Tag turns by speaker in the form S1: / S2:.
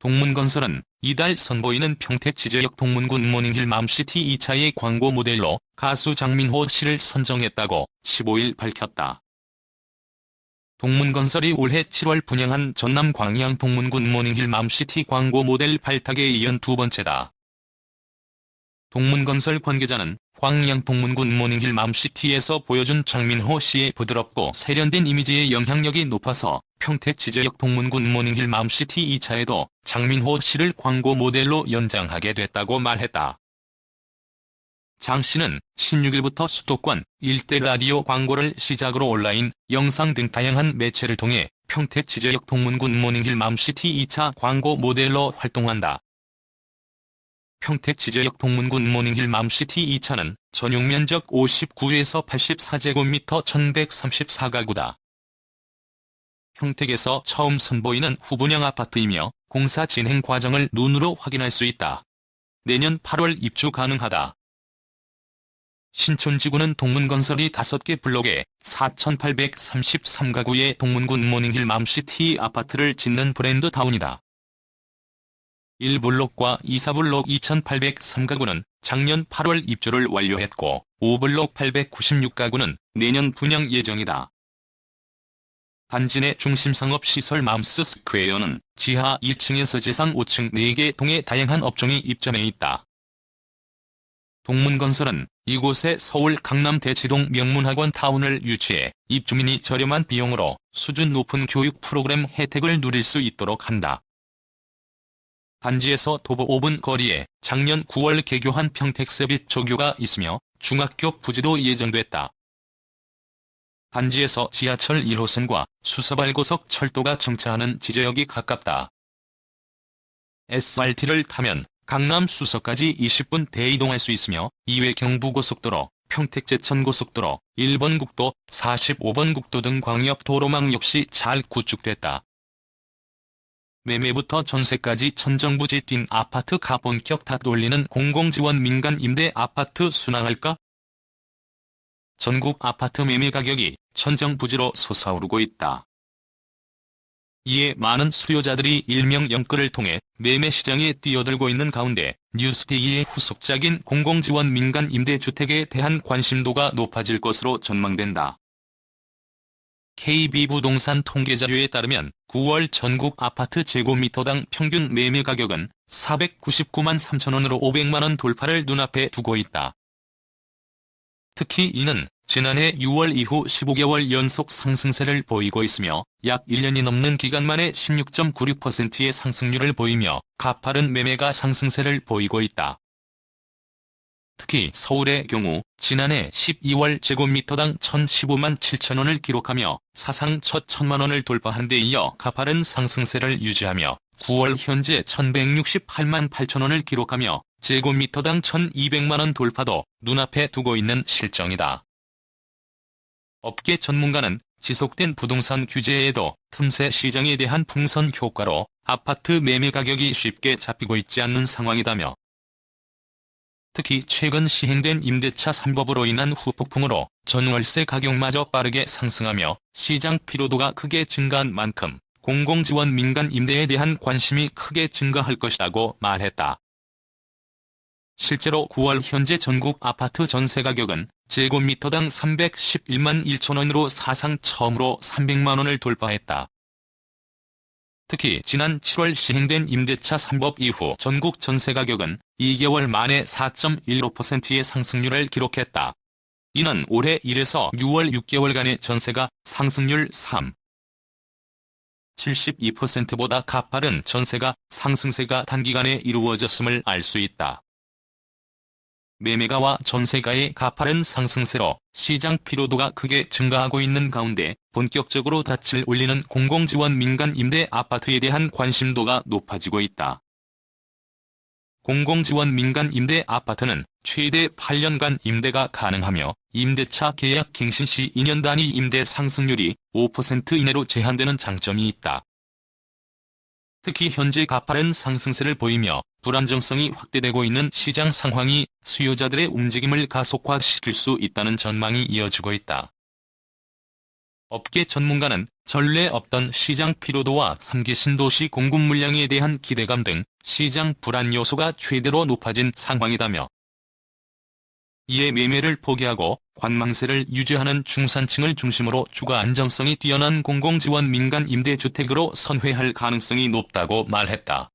S1: 동문건설은 이달 선보이는 평택 지제역 동문군 모닝힐 맘시티 2차의 광고 모델로 가수 장민호 씨를 선정했다고 15일 밝혔다. 동문건설이 올해 7월 분양한 전남 광양 동문군 모닝힐 맘시티 광고 모델 발탁에 이은 두 번째다. 동문건설 관계자는 광양 동문군 모닝힐 맘시티에서 보여준 장민호 씨의 부드럽고 세련된 이미지의 영향력이 높아서 평택 지제역 동문군 모닝힐 맘시티 2차에도 장민호 씨를 광고 모델로 연장하게 됐다고 말했다. 장 씨는 16일부터 수도권 일대 라디오 광고를 시작으로 온라인, 영상 등 다양한 매체를 통해 평택 지제역 동문군 모닝힐 맘시티 2차 광고 모델로 활동한다. 평택 지제역 동문군 모닝힐 맘시티 2차는 전용면적 59에서 84제곱미터 1134가구다. 평택에서 처음 선보이는 후분양 아파트이며 공사 진행 과정을 눈으로 확인할 수 있다. 내년 8월 입주 가능하다. 신촌지구는 동문건설이 5개 블록에 4,833가구의 동문군 모닝힐 맘시티 아파트를 짓는 브랜드 타운이다. 1블록과 2사블록 2,803가구는 작년 8월 입주를 완료했고 5블록 896가구는 내년 분양 예정이다. 단지 내 중심상업시설 맘스 스퀘어는 지하 1층에서 지상 5층 4개 동의 다양한 업종이 입점해 있다. 동문건설은 이곳에 서울 강남 대치동 명문학원 타운을 유치해 입주민이 저렴한 비용으로 수준 높은 교육 프로그램 혜택을 누릴 수 있도록 한다. 단지에서 도보 5분 거리에 작년 9월 개교한 평택세빛 조교가 있으며 중학교 부지도 예정됐다. 단지에서 지하철 1호선과 수서발고속 철도가 정차하는 지제역이 가깝다. SRT를 타면 강남 수서까지 20분 대이동할 수 있으며 이외 경부고속도로, 평택제천고속도로, 1번 국도, 45번 국도 등 광역도로망 역시 잘 구축됐다. 매매부터 전세까지 천정부지 뛴 아파트가 본격 닷 올리는 공공지원 민간 임대 아파트 순항할까? 전국 아파트 매매 가격이 천정부지로 솟아오르고 있다. 이에 많은 수요자들이 일명 영끌을 통해 매매 시장에 뛰어들고 있는 가운데 뉴스데이의 후속작인 공공지원 민간 임대주택에 대한 관심도가 높아질 것으로 전망된다. KB부동산 통계자료에 따르면 9월 전국 아파트 제곱미터당 평균 매매 가격은 499만 3천원으로 500만원 돌파를 눈앞에 두고 있다. 특히 이는 지난해 6월 이후 15개월 연속 상승세를 보이고 있으며 약 1년이 넘는 기간 만에 16.96%의 상승률을 보이며 가파른 매매가 상승세를 보이고 있다. 특히 서울의 경우 지난해 12월 제곱미터당 1,015만 7천원을 기록하며 사상 첫 1,000만원을 돌파한 데 이어 가파른 상승세를 유지하며 9월 현재 1,168만 8천원을 기록하며 제곱미터당 1,200만원 돌파도 눈앞에 두고 있는 실정이다. 업계 전문가는 지속된 부동산 규제에도 틈새 시장에 대한 풍선 효과로 아파트 매매 가격이 쉽게 잡히고 있지 않는 상황이다며 특히 최근 시행된 임대차 3법으로 인한 후폭풍으로 전월세 가격마저 빠르게 상승하며 시장 피로도가 크게 증가한 만큼 공공지원 민간 임대에 대한 관심이 크게 증가할 것이라고 말했다. 실제로 9월 현재 전국 아파트 전세 가격은 제곱미터당 311만 1천원으로 사상 처음으로 300만원을 돌파했다. 특히 지난 7월 시행된 임대차 3법 이후 전국 전세 가격은 2개월 만에 4.15%의 상승률을 기록했다. 이는 올해 1에서 6월 6개월간의 전세가 상승률 72%보다 가파른 전세가 상승세가 단기간에 이루어졌음을 알 수 있다. 매매가와 전세가의 가파른 상승세로 시장 피로도가 크게 증가하고 있는 가운데 본격적으로 닻을 올리는 공공지원 민간 임대 아파트에 대한 관심도가 높아지고 있다. 공공지원 민간 임대 아파트는 최대 8년간 임대가 가능하며 임대차 계약 갱신 시 2년 단위 임대 상승률이 5% 이내로 제한되는 장점이 있다. 특히 현재 가파른 상승세를 보이며 불안정성이 확대되고 있는 시장 상황이 수요자들의 움직임을 가속화시킬 수 있다는 전망이 이어지고 있다. 업계 전문가는 전례 없던 시장 피로도와 3기 신도시 공급 물량에 대한 기대감 등 시장 불안 요소가 최대로 높아진 상황이다며, 이에 매매를 포기하고 관망세를 유지하는 중산층을 중심으로 주거 안정성이 뛰어난 공공지원 민간 임대주택으로 선회할 가능성이 높다고 말했다.